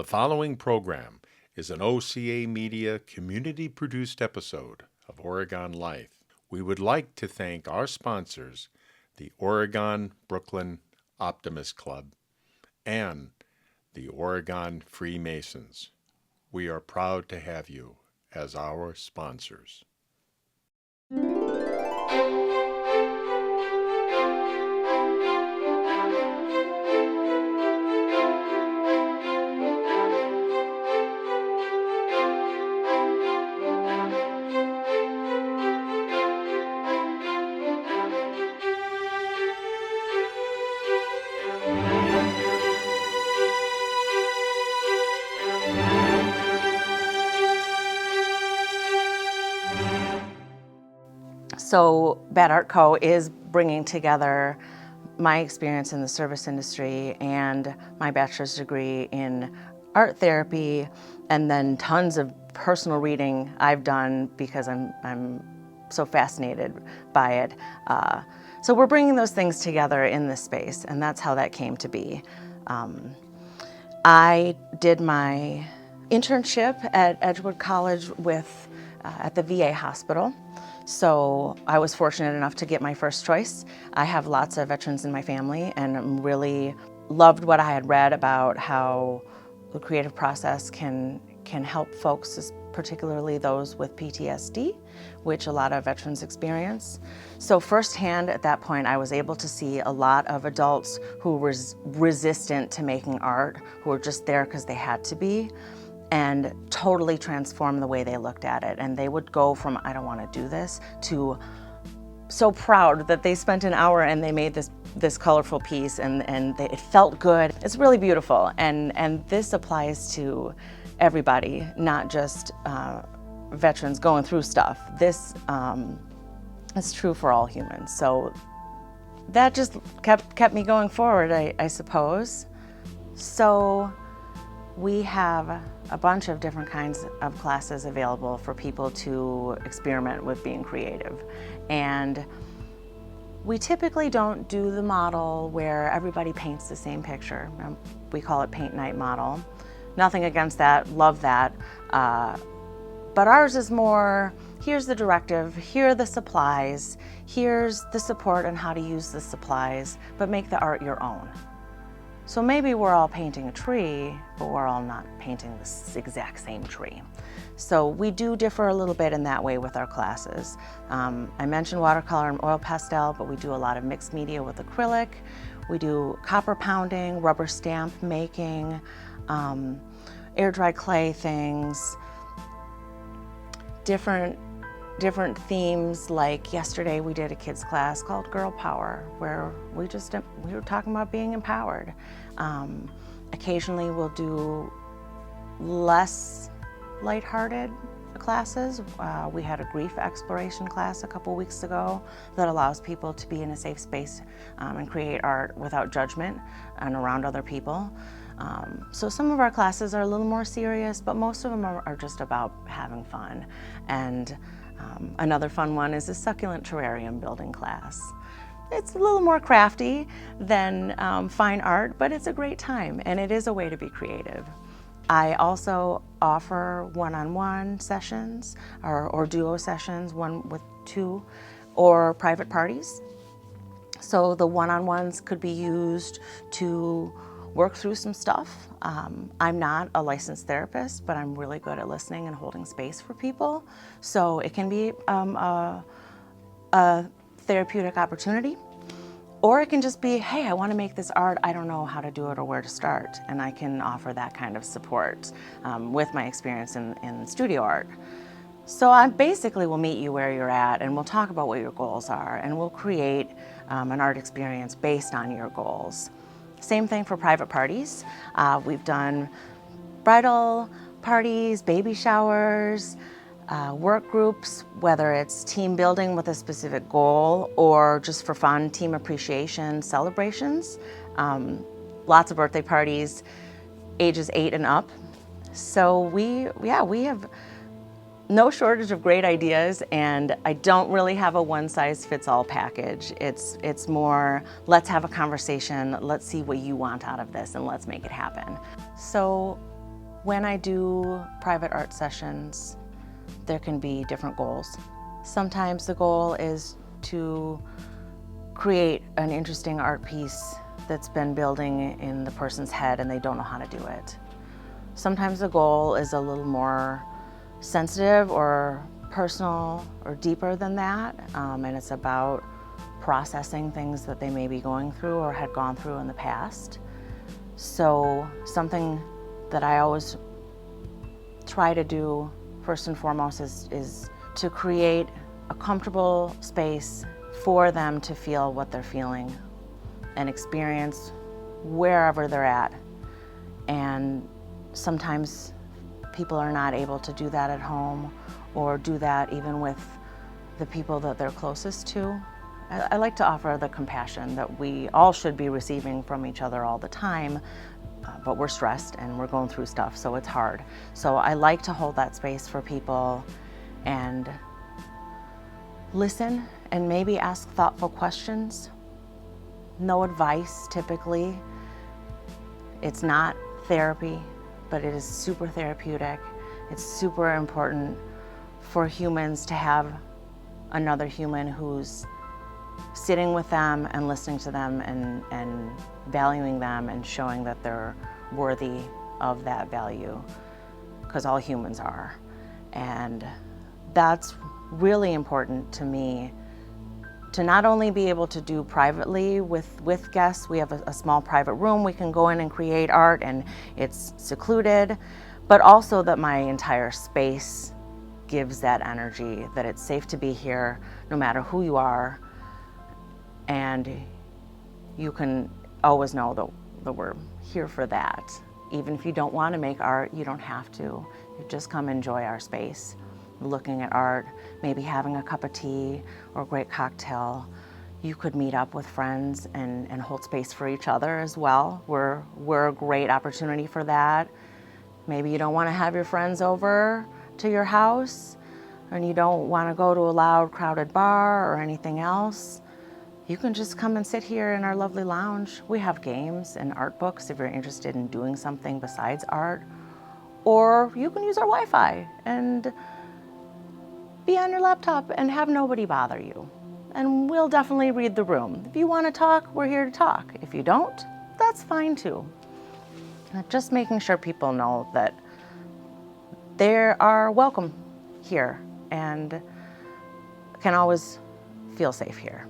The following program is an OCAmedia community-produced episode of Oregon Life. We would like to thank our sponsors, the Oregon Brooklyn Optimist Club and the Oregon Freemasons. We are proud to have you as our sponsors. So Bad Art Co. is bringing together my experience in the service industry and my bachelor's degree in art therapy, and then tons of personal reading I've done because I'm so fascinated by it. So we're bringing those things together in this space, and that's how that came to be. I did my internship at Edgewood College at the VA hospital. So I was fortunate enough to get my first choice. I have lots of veterans in my family and really loved what I had read about how the creative process can help folks, particularly those with PTSD, which a lot of veterans experience. So firsthand at that point, I was able to see a lot of adults who were resistant to making art, who were just there because they had to be, and totally transform the way they looked at it. And they would go from, I don't want to do this, to so proud that they spent an hour and they made this colorful piece, and it felt good. It's really beautiful, and this applies to everybody, not just veterans going through stuff. This is true for all humans. So that just kept me going forward, I suppose. So we have a bunch of different kinds of classes available for people to experiment with being creative. And we typically don't do the model where everybody paints the same picture. We call it paint night model. Nothing against that, love that. But ours is more, here's the directive, here are the supplies, here's the support on how to use the supplies, but make the art your own. So maybe we're all painting a tree, but we're all not painting this exact same tree. So we do differ a little bit in that way with our classes. I mentioned watercolor and oil pastel, but we do a lot of mixed media with acrylic. We do copper pounding, rubber stamp making, air dry clay things, different themes. Like yesterday we did a kids class called Girl Power, where we were talking about being empowered. Occasionally we'll do less lighthearted classes. We had a grief exploration class a couple weeks ago that allows people to be in a safe space and create art without judgment and around other people. So some of our classes are a little more serious, but most of them are just about having fun. And another fun one is a succulent terrarium building class. It's a little more crafty than fine art, but it's a great time, and it is a way to be creative. I also offer one-on-one sessions or duo sessions, one with two, or private parties. So the one-on-ones could be used to work through some stuff. I'm not a licensed therapist, but I'm really good at listening and holding space for people. So it can be a therapeutic opportunity, or it can just be, hey, I want to make this art, I don't know how to do it or where to start, and I can offer that kind of support with my experience in studio art. So I basically will meet you where you're at, and we'll talk about what your goals are, and we'll create an art experience based on your goals. Same thing for private parties. We've done bridal parties, baby showers, work groups, whether it's team building with a specific goal or just for fun, team appreciation celebrations. Lots of birthday parties, ages 8 and up. So we have no shortage of great ideas, and I don't really have a one-size-fits-all package. It's more, let's have a conversation, let's see what you want out of this, and let's make it happen. So When I do private art sessions, there can be different goals. Sometimes the goal is to create an interesting art piece that's been building in the person's head and they don't know how to do it. Sometimes the goal is a little more sensitive or personal or deeper than that, and it's about processing things that they may be going through or had gone through in the past. So something that I always try to do first and foremost is to create a comfortable space for them to feel what they're feeling and experience wherever they're at. And sometimes people are not able to do that at home or do that even with the people that they're closest to. I like to offer the compassion that we all should be receiving from each other all the time, but we're stressed and we're going through stuff, so it's hard. So I like to hold that space for people and listen and maybe ask thoughtful questions. No advice, typically. It's not therapy, but it is super therapeutic. It's super important for humans to have another human who's sitting with them and listening to them and valuing them and showing that they're worthy of that value, because all humans are. And that's really important to me, to not only be able to do privately with guests. We have a small private room we can go in and create art and it's secluded, but also that my entire space gives that energy, that it's safe to be here no matter who you are. And you can always know that we're here for that. Even if you don't want to make art, you don't have to. You just come enjoy our space, looking at art, maybe having a cup of tea or a great cocktail. You could meet up with friends and hold space for each other as well. We're a great opportunity for that. Maybe you don't want to have your friends over to your house and you don't want to go to a loud, crowded bar or anything else. You can just come and sit here in our lovely lounge. We have games and art books if you're interested in doing something besides art. Or you can use our Wi-Fi and be on your laptop and have nobody bother you. And we'll definitely read the room. If you want to talk, we're here to talk. If you don't, that's fine too. Just making sure people know that they are welcome here and can always feel safe here.